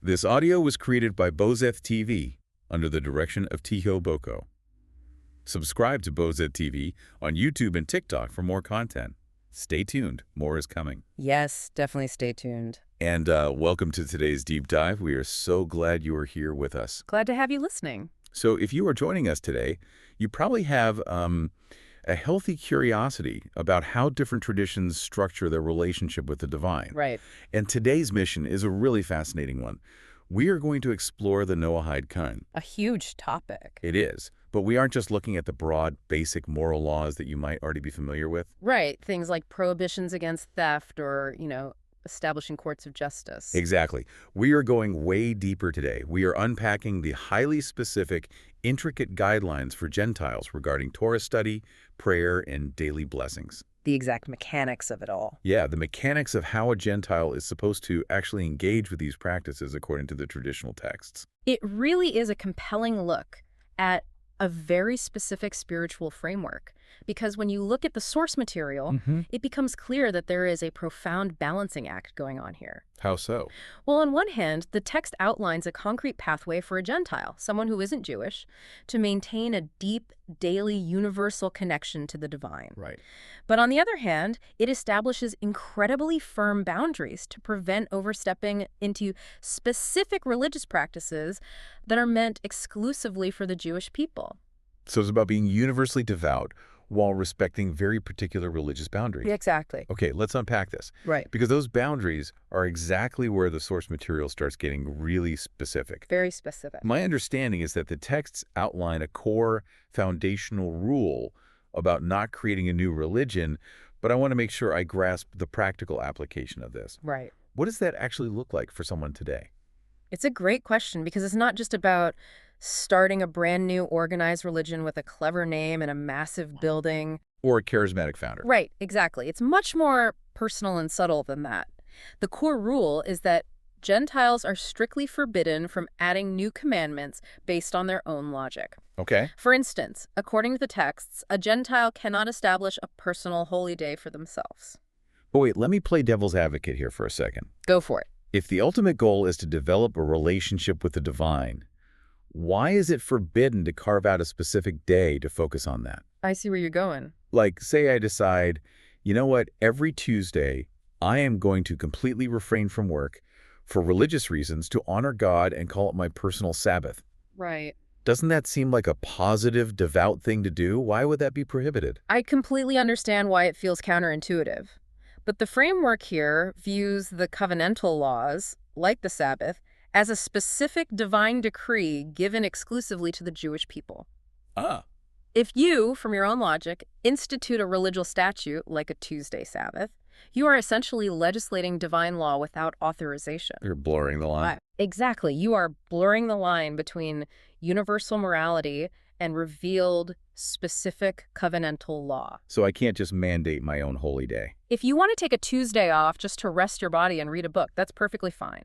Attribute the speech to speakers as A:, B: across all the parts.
A: This audio was created by Bozeth TV under the direction of Tiho Boko. Subscribe to Bozeth TV on YouTube and TikTok for more content. Stay tuned. More is coming.
B: Yes, definitely stay tuned.
A: And welcome to today's deep dive. We are so glad you are here with us.
B: Glad to have you listening.
A: So if you are joining us today, you probably have a healthy curiosity about how different traditions structure their relationship with the divine.
B: Right.
A: And today's mission is a really fascinating one. We are going to explore the Noahide Code.
B: A huge topic.
A: It is. But we aren't just looking at the broad, basic moral laws that you might already be familiar with.
B: Right. Things like prohibitions against theft or, establishing courts of justice.
A: Exactly. We are going way deeper today. We are unpacking the highly specific, intricate guidelines for Gentiles regarding Torah study, prayer, and daily blessings.
B: The exact mechanics of it all.
A: Yeah, the mechanics of how a Gentile is supposed to actually engage with these practices according to the traditional texts.
B: It really is a compelling look at a very specific spiritual framework. Because when you look at the source material, it becomes clear that there is a profound balancing act going on here.
A: How so?
B: Well, on one hand, the text outlines a concrete pathway for a Gentile, someone who isn't Jewish, to maintain a deep, daily, universal connection to the divine.
A: Right.
B: But on the other hand, it establishes incredibly firm boundaries to prevent overstepping into specific religious practices that are meant exclusively for the Jewish people.
A: So it's about being universally devout while respecting very particular religious boundaries.
B: Yeah, exactly.
A: Okay, let's unpack this.
B: Right.
A: Because those boundaries are exactly where the source material starts getting really specific.
B: Very specific.
A: My understanding is that the texts outline a core foundational rule about not creating a new religion, but I want to make sure I grasp the practical application of this.
B: Right.
A: What does that actually look like for someone today?
B: It's a great question because it's not just about starting a brand new organized religion with a clever name and a massive building.
A: Or a charismatic founder.
B: Right, exactly. It's much more personal and subtle than that. The core rule is that Gentiles are strictly forbidden from adding new commandments based on their own logic.
A: Okay.
B: For instance, according to the texts, a Gentile cannot establish a personal holy day for themselves.
A: But wait, let me play devil's advocate here for a second.
B: Go for it.
A: If the ultimate goal is to develop a relationship with the divine, why is it forbidden to carve out a specific day to focus on that?
B: I see where you're going.
A: Like, say I decide, you know what, every Tuesday, I am going to completely refrain from work for religious reasons to honor God and call it my personal Sabbath.
B: Right.
A: Doesn't that seem like a positive, devout thing to do? Why would that be prohibited?
B: I completely understand why it feels counterintuitive. But the framework here views the covenantal laws, like the Sabbath, as a specific divine decree given exclusively to the Jewish people.
A: Ah.
B: If you, from your own logic, institute a religious statute like a Tuesday Sabbath, you are essentially legislating divine law without authorization.
A: You're blurring the line.
B: Exactly. You are blurring the line between universal morality and revealed specific covenantal law.
A: So I can't just mandate my own holy day.
B: If you want to take a Tuesday off just to rest your body and read a book, that's perfectly fine.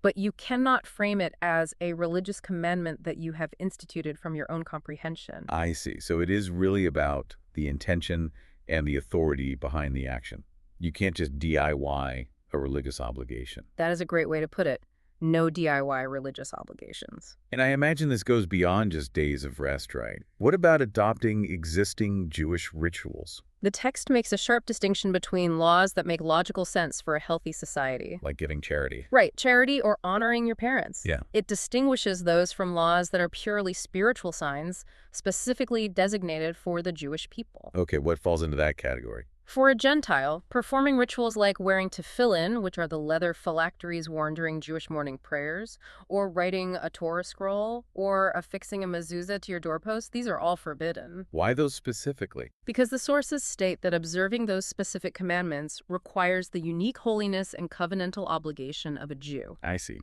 B: But you cannot frame it as a religious commandment that you have instituted from your own comprehension.
A: I see. So it is really about the intention and the authority behind the action. You can't just DIY a religious obligation.
B: That is a great way to put it. No DIY religious obligations.
A: And I imagine this goes beyond just days of rest, right? What about adopting existing Jewish rituals?
B: The text makes a sharp distinction between laws that make logical sense for a healthy society.
A: Like giving charity.
B: Right, charity or honoring your parents.
A: Yeah.
B: It distinguishes those from laws that are purely spiritual signs, specifically designated for the Jewish people.
A: Okay, what falls into that category?
B: For a Gentile, performing rituals like wearing tefillin, which are the leather phylacteries worn during Jewish morning prayers, or writing a Torah scroll, or affixing a mezuzah to your doorpost, these are all forbidden.
A: Why those specifically?
B: Because the sources state that observing those specific commandments requires the unique holiness and covenantal obligation of a Jew.
A: I see.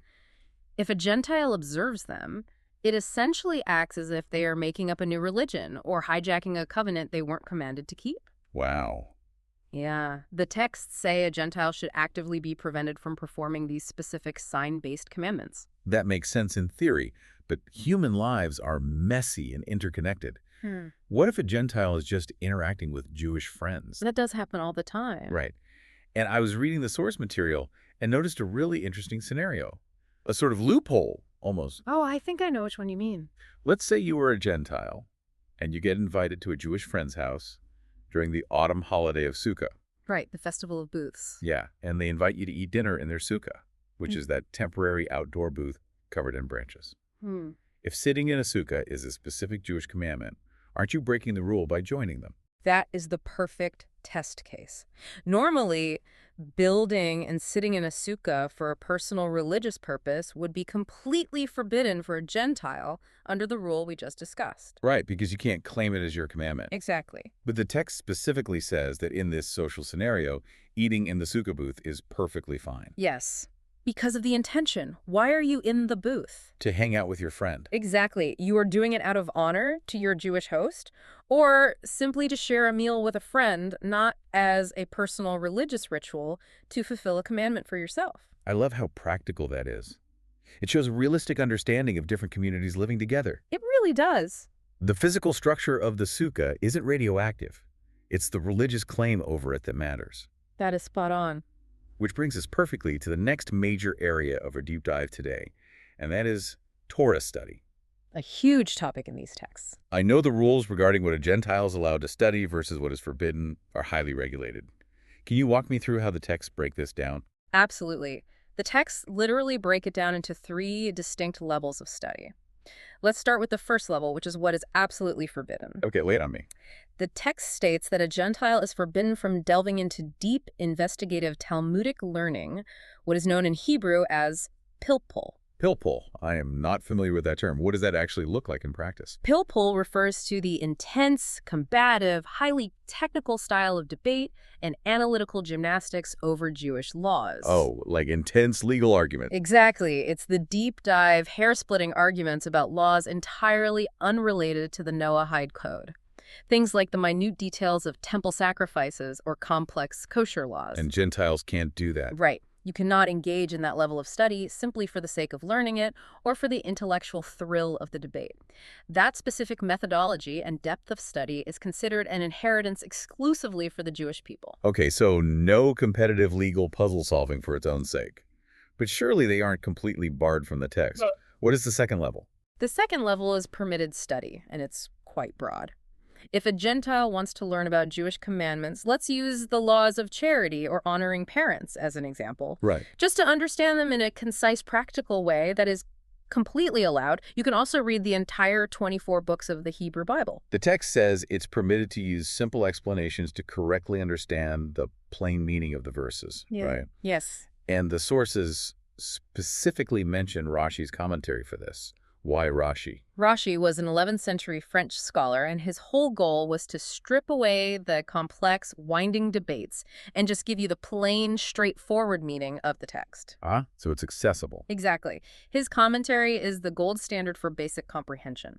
B: If a Gentile observes them, it essentially acts as if they are making up a new religion or hijacking a covenant they weren't commanded to keep.
A: Wow.
B: Yeah, the texts say a Gentile should actively be prevented from performing these specific sign-based commandments.
A: That makes sense in theory, but human lives are messy and interconnected. What if a Gentile is just interacting with Jewish friends?
B: That does happen all the time.
A: Right. And I was reading the source material and noticed a really interesting scenario. a sort of loophole, almost.
B: Oh, I think I know which one you mean.
A: Let's say you were a Gentile, and you get invited to a Jewish friend's house during the autumn holiday of Sukkah.
B: Right, the Festival of Booths.
A: Yeah, and they invite you to eat dinner in their sukkah, which is that temporary outdoor booth covered in branches.
B: Hmm.
A: If sitting in a sukkah is a specific Jewish commandment, aren't you breaking the rule by joining them?
B: That is the perfect test case. Normally, building and sitting in a sukkah for a personal religious purpose would be completely forbidden for a Gentile under the rule we just discussed.
A: Right, because you can't claim it as your commandment.
B: Exactly.
A: But the text specifically says that in this social scenario, eating in the sukkah booth is perfectly fine.
B: Yes. Because of the intention. Why are you in the booth?
A: To hang out with your friend.
B: Exactly. You are doing it out of honor to your Jewish host, or simply to share a meal with a friend, not as a personal religious ritual to fulfill a commandment for yourself.
A: I love how practical that is. It shows a realistic understanding of different communities living together.
B: It really does.
A: The physical structure of the sukkah isn't radioactive. It's the religious claim over it that matters.
B: That is spot on.
A: Which brings us perfectly to the next major area of our deep dive today, and that is Torah study.
B: A huge topic in these texts.
A: I know the rules regarding what a Gentile is allowed to study versus what is forbidden are highly regulated. Can you walk me through how the texts break this down?
B: Absolutely. The texts literally break it down into 3 distinct levels of study. Let's start with the first level, which is what is absolutely forbidden.
A: Okay, lay it on me.
B: The text states that a Gentile is forbidden from delving into deep investigative Talmudic learning, what is known in Hebrew as pilpul.
A: Pilpul. I am not familiar with that term. What does that actually look like in practice?
B: Pilpul refers to the intense, combative, highly technical style of debate and analytical gymnastics over Jewish laws.
A: Oh, like intense legal argument.
B: Exactly. It's the deep dive, hair-splitting arguments about laws entirely unrelated to the Noahide Code. Things like the minute details of temple sacrifices or complex kosher laws.
A: And Gentiles can't do that.
B: Right. You cannot engage in that level of study simply for the sake of learning it or for the intellectual thrill of the debate. That specific methodology and depth of study is considered an inheritance exclusively for the Jewish people.
A: Okay, so no competitive legal puzzle solving for its own sake. But surely they aren't completely barred from the text. What is the second level?
B: The second level is permitted study, and it's quite broad. If a Gentile wants to learn about Jewish commandments, let's use the laws of charity or honoring parents as an example.
A: Right.
B: Just to understand them in a concise, practical way that is completely allowed, you can also read the entire 24 books of the Hebrew Bible.
A: The text says it's permitted to use simple explanations to correctly understand the plain meaning of the verses, right?
B: Yes.
A: And the sources specifically mention Rashi's commentary for this. Why Rashi?
B: Rashi was an 11th century French scholar, and his whole goal was to strip away the complex, winding debates and just give you the plain, straightforward meaning of the text.
A: So it's accessible.
B: Exactly. His commentary is the gold standard for basic comprehension.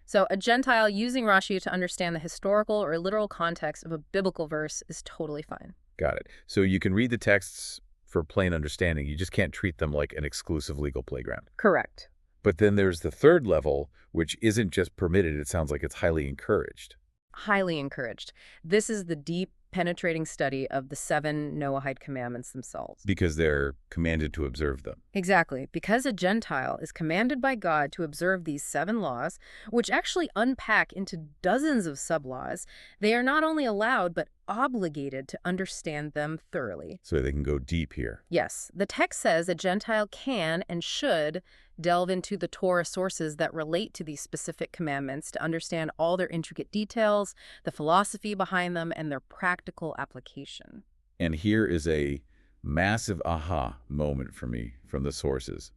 B: So a Gentile using Rashi to understand the historical or literal context of a biblical verse is totally fine.
A: Got it. So you can read the texts for plain understanding. You just can't treat them like an exclusive legal playground.
B: Correct.
A: But then there's the third level, which isn't just permitted. It sounds like it's highly encouraged.
B: Highly encouraged. This is the deep, penetrating study of the 7 Noahide commandments themselves.
A: Because they're commanded to observe them.
B: Exactly. Because a Gentile is commanded by God to observe these 7 laws, which actually unpack into dozens of sub-laws, they are not only allowed but obligated to understand them thoroughly.
A: So they can go deep here.
B: Yes. The text says a Gentile can and should delve into the Torah sources that relate to these specific commandments to understand all their intricate details, the philosophy behind them, and their practical application.
A: And here is a massive aha moment for me from the sources.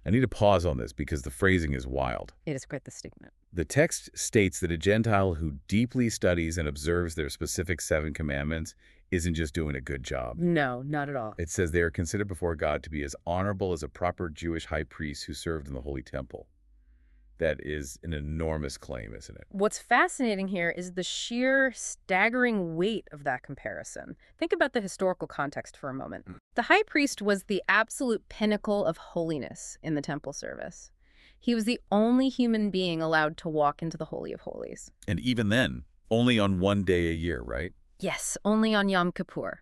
A: I need to pause on this because the phrasing is wild.
B: It is quite the statement.
A: The text states that a Gentile who deeply studies and observes their specific 7 commandments isn't just doing a good job.
B: No, not at all.
A: It says they are considered before God to be as honorable as a proper Jewish high priest who served in the Holy Temple. That is an enormous claim, isn't it?
B: What's fascinating here is the sheer staggering weight of that comparison. Think about the historical context for a moment. The high priest was the absolute pinnacle of holiness in the temple service. He was the only human being allowed to walk into the Holy of Holies.
A: And even then, only on one day a year, right?
B: Yes, only on Yom Kippur.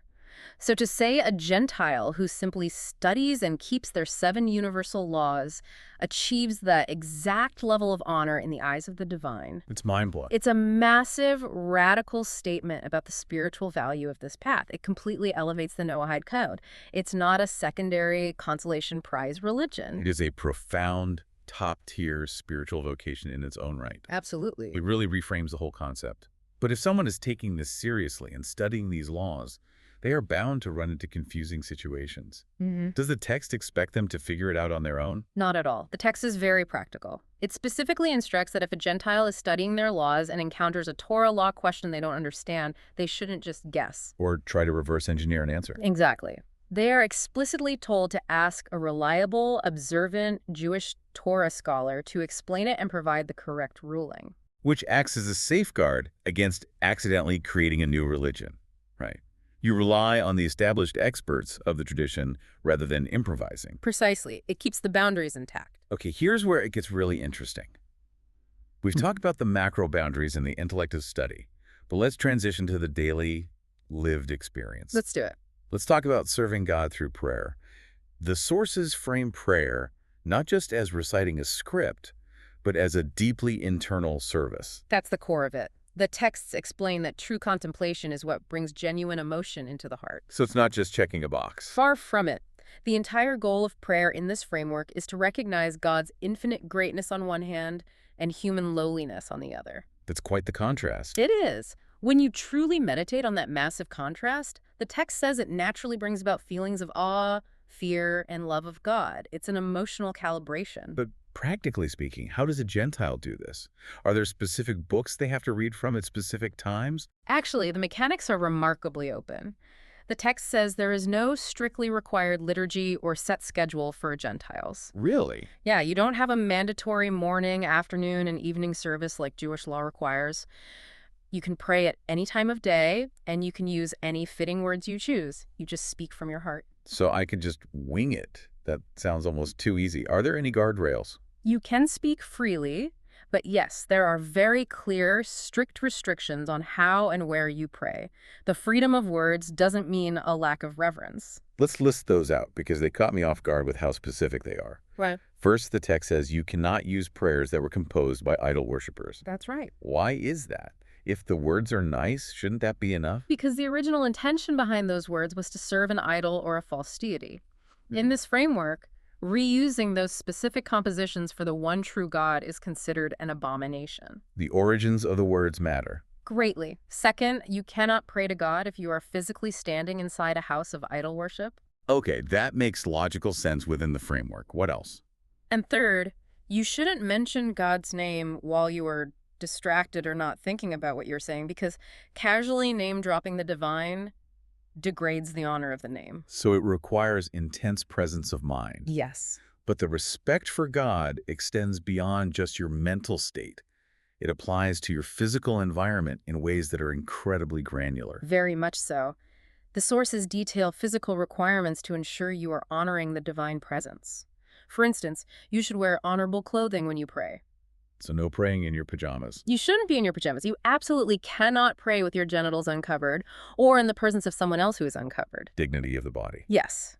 B: So to say a Gentile who simply studies and keeps their 7 universal laws achieves the exact level of honor in the eyes of the divine,
A: It's mind-blowing.
B: it's a massive, radical statement about the spiritual value of this path. It completely elevates the Noahide Code. It's not a secondary consolation prize religion.
A: It is a profound, top-tier spiritual vocation in its own right.
B: Absolutely.
A: It really reframes the whole concept. But if someone is taking this seriously and studying these laws, they are bound to run into confusing situations. Does the text expect them to figure it out on their own?
B: Not at all. The text is very practical. It specifically instructs that if a Gentile is studying their laws and encounters a Torah law question they don't understand, they shouldn't just guess.
A: Or try to reverse engineer an answer?
B: Exactly. They are explicitly told to ask a reliable, observant Jewish Torah scholar to explain it and provide the correct ruling.
A: Which acts as a safeguard against accidentally creating a new religion, right? You rely on the established experts of the tradition rather than improvising.
B: Precisely. It keeps the boundaries intact.
A: Okay, here's where it gets really interesting. We've talked about the macro boundaries in the intellect of study, but let's transition to the daily lived experience.
B: Let's do it.
A: Let's talk about serving God through prayer. The sources frame prayer not just as reciting a script, but as a deeply internal service.
B: That's the core of it. The texts explain that true contemplation is what brings genuine emotion into the heart.
A: So it's not just checking a box.
B: Far from it. The entire goal of prayer in this framework is to recognize God's infinite greatness on one hand and human lowliness on the other.
A: That's quite the contrast.
B: It is. When you truly meditate on that massive contrast, the text says it naturally brings about feelings of awe, fear, and love of God. It's an emotional calibration.
A: But practically speaking, how does a Gentile do this? Are there specific books they have to read from at specific times?
B: Actually, the mechanics are remarkably open. The text says there is no strictly required liturgy or set schedule for Gentiles.
A: Really?
B: Yeah, you don't have a mandatory morning, afternoon, and evening service like Jewish law requires. You can pray at any time of day, and you can use any fitting words you choose. You just speak from your heart.
A: So I could just wing it. That sounds almost too easy. Are there any guardrails?
B: You can speak freely, but yes, there are very clear, strict restrictions on how and where you pray. The freedom of words doesn't mean a lack of reverence.
A: Let's list those out because they caught me off guard with how specific they are.
B: Right.
A: First, the text says you cannot use prayers that were composed by idol worshippers.
B: That's right.
A: Why is that? If the words are nice, shouldn't that be enough?
B: Because the original intention behind those words was to serve an idol or a false deity. In this framework, reusing those specific compositions for the one true God is considered an abomination.
A: The origins of the words matter.
B: Greatly. Second, you cannot pray to God if you are physically standing inside a house of idol worship.
A: Okay, that makes logical sense within the framework. What else?
B: And third, you shouldn't mention God's name while you are distracted or not thinking about what you're saying, because casually name-dropping the divine degrades the honor of the name.
A: So it requires intense presence of mind.
B: Yes.
A: But the respect for God extends beyond just your mental state. It applies to your physical environment in ways that are incredibly granular.
B: Very much so. The sources detail physical requirements to ensure you are honoring the divine presence. For instance, you should wear honorable clothing when you pray.
A: So no praying in your pajamas.
B: You shouldn't be in your pajamas. You absolutely cannot pray with your genitals uncovered or in the presence of someone else who is uncovered.
A: Dignity of the body.
B: Yes.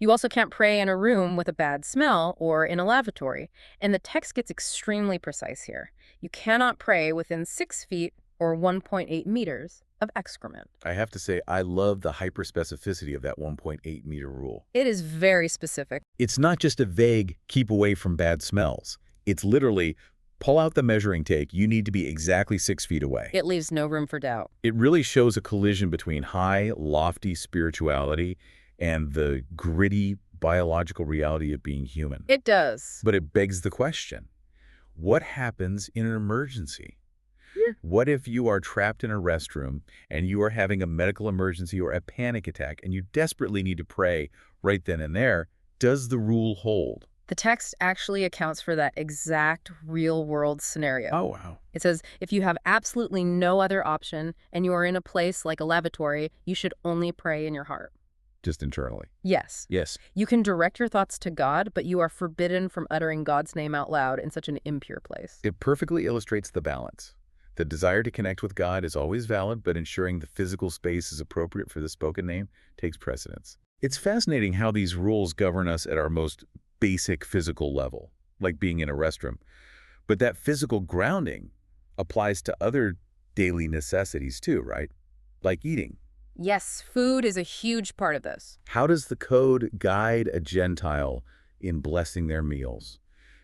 B: You also can't pray in a room with a bad smell or in a lavatory. And the text gets extremely precise here. You cannot pray within 6 feet or 1.8 meters of excrement.
A: I have to say, I love the hyperspecificity of that 1.8 meter rule.
B: It is very specific.
A: It's not just a vague, keep away from bad smells. It's literally, pull out the measuring tape, you need to be exactly 6 feet away.
B: It leaves no room for doubt.
A: It really shows a collision between high, lofty spirituality and the gritty biological reality of being human.
B: It does.
A: But it begs the question, what happens in an emergency?
B: Yeah.
A: What if you are trapped in a restroom and you are having a medical emergency or a panic attack and you desperately need to pray right then and there? Does the rule hold?
B: The text actually accounts for that exact real-world scenario.
A: Oh, wow.
B: It says, if you have absolutely no other option and you are in a place like a lavatory, you should only pray in your heart.
A: Just internally.
B: Yes.
A: Yes.
B: You can direct your thoughts to God, but you are forbidden from uttering God's name out loud in such an impure place.
A: It perfectly illustrates the balance. The desire to connect with God is always valid, but ensuring the physical space is appropriate for the spoken name takes precedence. It's fascinating how these rules govern us at our most basic physical level, like being in a restroom. But that physical grounding applies to other daily necessities too, right? Like eating.
B: Yes, food is a huge part of this.
A: How does the code guide a Gentile in blessing their meals?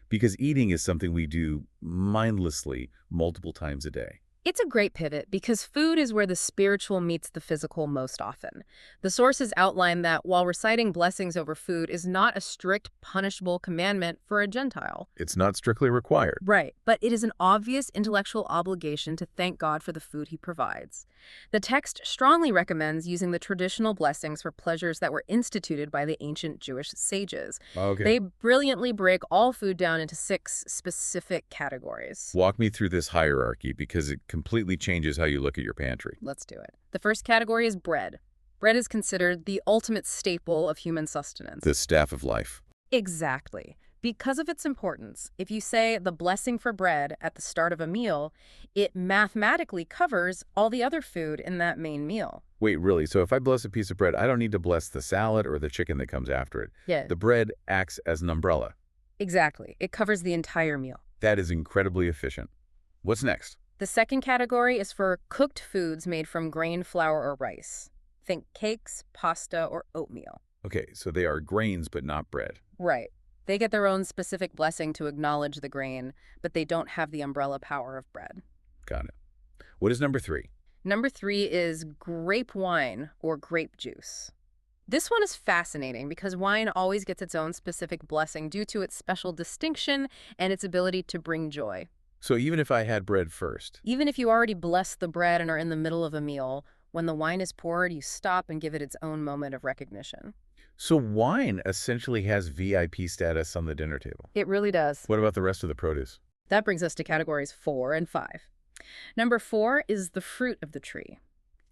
A: Because eating is something we do mindlessly multiple times a day.
B: It's a great pivot because food is where the spiritual meets the physical most often. The sources outline that while reciting blessings over food is not a strict, punishable commandment for a Gentile.
A: It's not strictly required.
B: Right, but it is an obvious intellectual obligation to thank God for the food he provides. The text strongly recommends using the traditional blessings for pleasures that were instituted by the ancient Jewish sages.
A: Okay.
B: They brilliantly break all food down into 6 specific categories.
A: Walk me through this hierarchy because it completely changes how you look at your pantry.
B: Let's do it. The first category is bread. Bread is considered the ultimate staple of human sustenance.
A: The staff of life.
B: Exactly. Because of its importance, if you say the blessing for bread at the start of a meal, it mathematically covers all the other food in that main meal.
A: Wait, really? So if I bless a piece of bread, I don't need to bless the salad or the chicken that comes after it.
B: Yeah.
A: The bread acts as an umbrella.
B: Exactly. It covers the entire meal.
A: That is incredibly efficient. What's next?
B: The second category is for cooked foods made from grain, flour, or rice. Think cakes, pasta, or oatmeal.
A: Okay, so they are grains but not bread.
B: Right. They get their own specific blessing to acknowledge the grain, but they don't have the umbrella power of bread.
A: Got it. What is number 3?
B: Number 3 is grape wine or grape juice. This one is fascinating because wine always gets its own specific blessing due to its special distinction and its ability to bring joy.
A: So even if I had bread first.
B: Even if you already blessed the bread and are in the middle of a meal, when the wine is poured, you stop and give it its own moment of recognition.
A: So wine essentially has VIP status on the dinner table.
B: It really does.
A: What about the rest of the produce?
B: That brings us to categories 4 and 5. Number 4 is the fruit of the tree.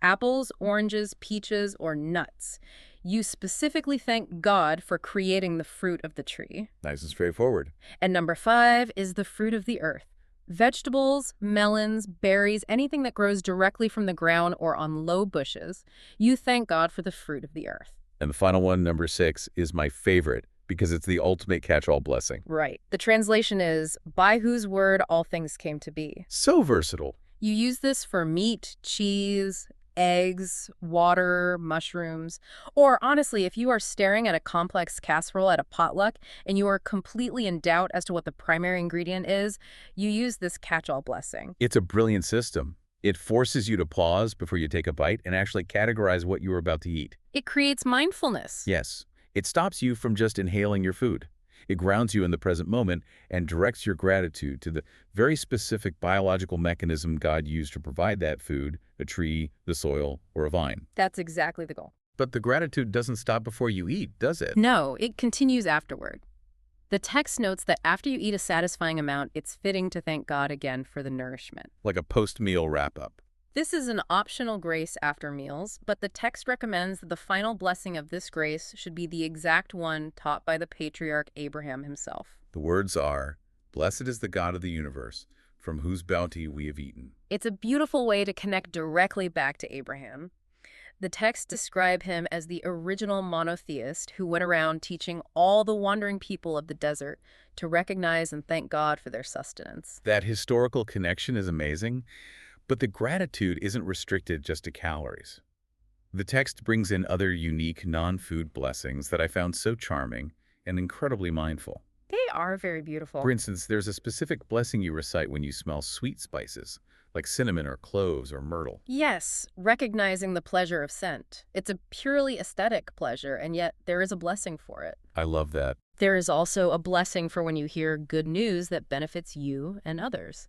B: Apples, oranges, peaches, or nuts. You specifically thank God for creating the fruit of the tree.
A: Nice and straightforward.
B: And number 5 is the fruit of the earth. Vegetables, melons, berries, anything that grows directly from the ground or on low bushes. You thank God for the fruit of the earth.
A: And the final one, number 6, is my favorite because it's the ultimate catch-all blessing.
B: Right. The translation is, by whose word all things came to be.
A: So versatile.
B: You use this for meat, cheese, eggs, water, mushrooms, or honestly, if you are staring at a complex casserole at a potluck and you are completely in doubt as to what the primary ingredient is, you use this catch-all blessing.
A: It's a brilliant system. It forces you to pause before you take a bite and actually categorize what you are about to eat.
B: It creates mindfulness.
A: Yes, it stops you from just inhaling your food. It grounds you in the present moment and directs your gratitude to the very specific biological mechanism God used to provide that food, a tree, the soil, or a vine.
B: That's exactly the goal.
A: But the gratitude doesn't stop before you eat, does it?
B: No, it continues afterward. The text notes that after you eat a satisfying amount, it's fitting to thank God again for the nourishment.
A: Like a post-meal wrap-up.
B: This is an optional grace after meals, but the text recommends that the final blessing of this grace should be the exact one taught by the patriarch Abraham himself.
A: The words are, "Blessed is the God of the universe, from whose bounty we have eaten."
B: It's a beautiful way to connect directly back to Abraham. The texts describe him as the original monotheist who went around teaching all the wandering people of the desert to recognize and thank God for their sustenance.
A: That historical connection is amazing, but the gratitude isn't restricted just to calories. The text brings in other unique non-food blessings that I found so charming and incredibly mindful.
B: They are very beautiful.
A: For instance, there's a specific blessing you recite when you smell sweet spices, like cinnamon or cloves or myrtle.
B: Yes, recognizing the pleasure of scent. It's a purely aesthetic pleasure, and yet there is a blessing for it.
A: I love that.
B: There is also a blessing for when you hear good news that benefits you and others.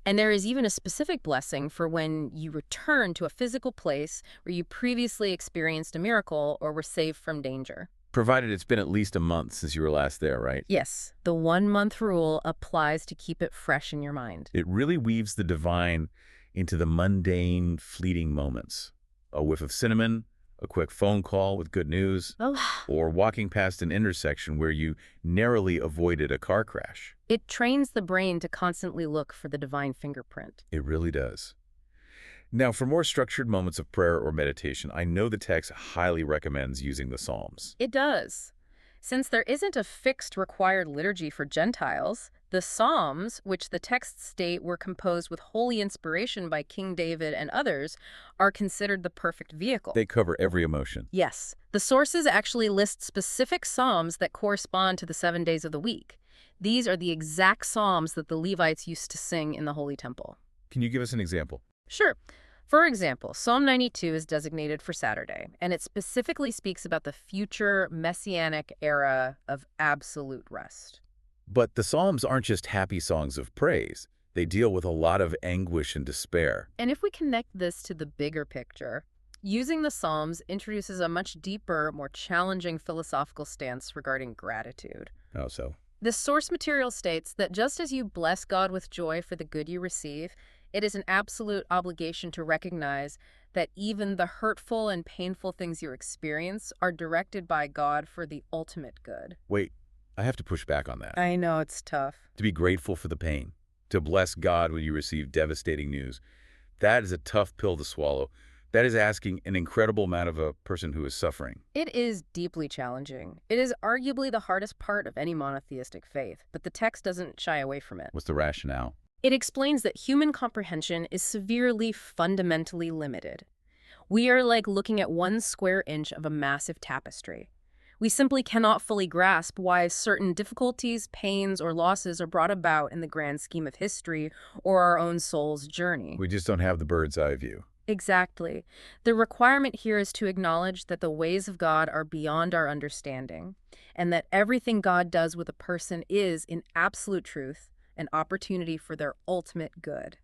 B: And there is even a specific blessing for when you return to a physical place where you previously experienced a miracle or were saved from danger.
A: Provided it's been at least a month since you were last there, right?
B: Yes, the 1-month rule applies to keep it fresh in your mind.
A: It really weaves the divine into the mundane, fleeting moments. A whiff of cinnamon, A quick phone call with good news,
B: Oh,
A: or walking past an intersection where you narrowly avoided a car crash.
B: it trains the brain to constantly look for the divine fingerprint.
A: It really does. Now, for more structured moments of prayer or meditation, I know the text highly recommends using the Psalms.
B: It does. Since there isn't a fixed required liturgy for Gentiles, the Psalms, which the texts state were composed with holy inspiration by King David and others, are considered the perfect vehicle.
A: They cover every emotion.
B: Yes, the sources actually list specific psalms that correspond to the 7 days of the week. These are the exact psalms that the Levites used to sing in the Holy Temple.
A: Can you give us an example?
B: Sure. For example, Psalm 92 is designated for Saturday, and it specifically speaks about the future messianic era of absolute rest.
A: But the Psalms aren't just happy songs of praise. They deal with a lot of anguish and despair.
B: And if we connect this to the bigger picture, using the Psalms introduces a much deeper, more challenging philosophical stance regarding gratitude.
A: Oh, so?
B: This source material states that just as you bless God with joy for the good you receive, it is an absolute obligation to recognize that even the hurtful and painful things you experience are directed by God for the ultimate good.
A: Wait, I have to push back on that.
B: I know it's tough.
A: To be grateful for the pain, to bless God when you receive devastating news, that is a tough pill to swallow. That is asking an incredible amount of a person who is suffering.
B: It is deeply challenging. It is arguably the hardest part of any monotheistic faith, but the text doesn't shy away from it.
A: What's the rationale?
B: It explains that human comprehension is severely, fundamentally limited. We are like looking at 1 square inch of a massive tapestry. We simply cannot fully grasp why certain difficulties, pains, or losses are brought about in the grand scheme of history or our own soul's journey.
A: We just don't have the bird's eye view.
B: Exactly. The requirement here is to acknowledge that the ways of God are beyond our understanding, and that everything God does with a person is, in absolute truth, an opportunity for their ultimate good,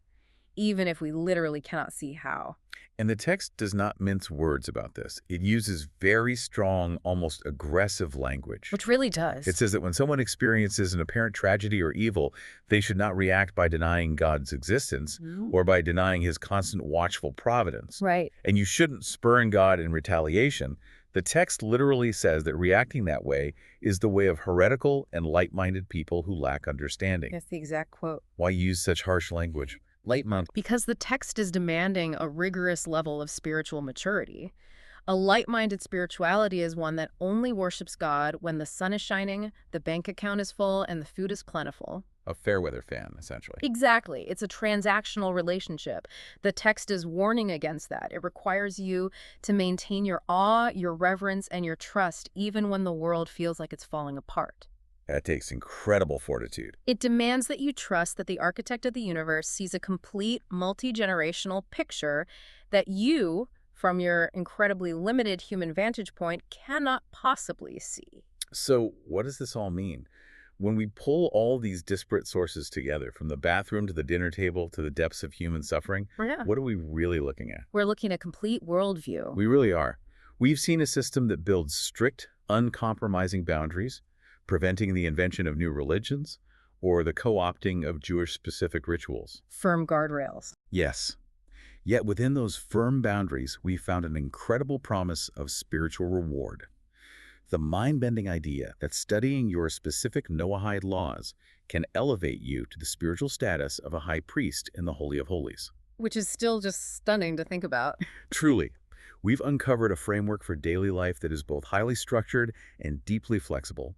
B: even if we literally cannot see how.
A: And the text does not mince words about this. It uses very strong, almost aggressive language.
B: Which really does.
A: It says that when someone experiences an apparent tragedy or evil, they should not react by denying God's existence or by denying his constant watchful providence.
B: Right.
A: And you shouldn't spurn God in retaliation. The text literally says that reacting that way is the way of heretical and light-minded people who lack understanding.
B: That's the exact quote.
A: Why use such harsh language? Light-minded.
B: Because the text is demanding a rigorous level of spiritual maturity. A light-minded spirituality is one that only worships God when the sun is shining, the bank account is full, and the food is plentiful.
A: A fair-weather fan, essentially.
B: Exactly. It's a transactional relationship. The text is warning against that. It requires you to maintain your awe, your reverence, and your trust even when the world feels like it's falling apart.
A: That takes incredible fortitude.
B: It demands that you trust that the architect of the universe sees a complete, multi-generational picture that you, from your incredibly limited human vantage point, cannot possibly see.
A: So what does this all mean? When we pull all these disparate sources together, from the bathroom to the dinner table to the depths of human suffering, what are we really looking at?
B: We're looking at a complete worldview.
A: We really are. We've seen a system that builds strict, uncompromising boundaries, preventing the invention of new religions, or the co-opting of Jewish-specific rituals.
B: Firm guardrails.
A: Yes. Yet within those firm boundaries, we found an incredible promise of spiritual reward. The mind-bending idea that studying your specific Noahide laws can elevate you to the spiritual status of a high priest in the Holy of Holies.
B: Which is still just stunning to think about.
A: Truly, we've uncovered a framework for daily life that is both highly structured and deeply flexible,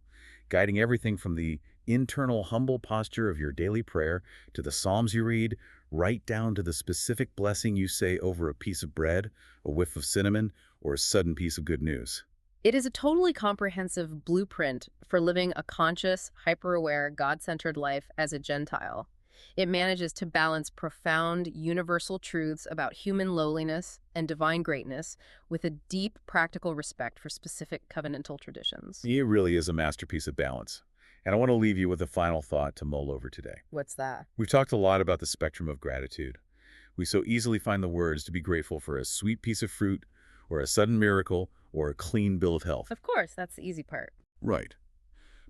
A: guiding everything from the internal humble posture of your daily prayer to the Psalms you read, right down to the specific blessing you say over a piece of bread, a whiff of cinnamon, or a sudden piece of good news.
B: It is a totally comprehensive blueprint for living a conscious, hyper-aware, God-centered life as a Gentile. It manages to balance profound, universal truths about human lowliness and divine greatness with a deep, practical respect for specific covenantal traditions.
A: It really is a masterpiece of balance. And I want to leave you with a final thought to mull over today.
B: What's that?
A: We've talked a lot about the spectrum of gratitude. We so easily find the words to be grateful for a sweet piece of fruit, or a sudden miracle, or a clean bill of health.
B: Of course, that's the easy part.
A: Right.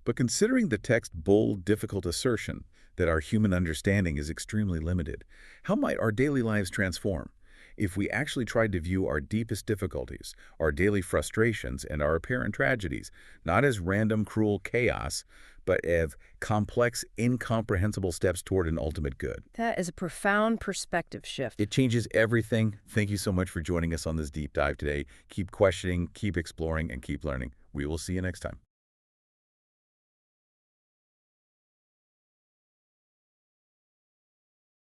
A: But considering the text's bold, difficult assertion that our human understanding is extremely limited, how might our daily lives transform if we actually tried to view our deepest difficulties, our daily frustrations, and our apparent tragedies, not as random, cruel chaos, but as complex, incomprehensible steps toward an ultimate good.
B: That is a profound perspective shift.
A: It changes everything. Thank you so much for joining us on this deep dive today. Keep questioning, keep exploring, and keep learning. We will see you next time.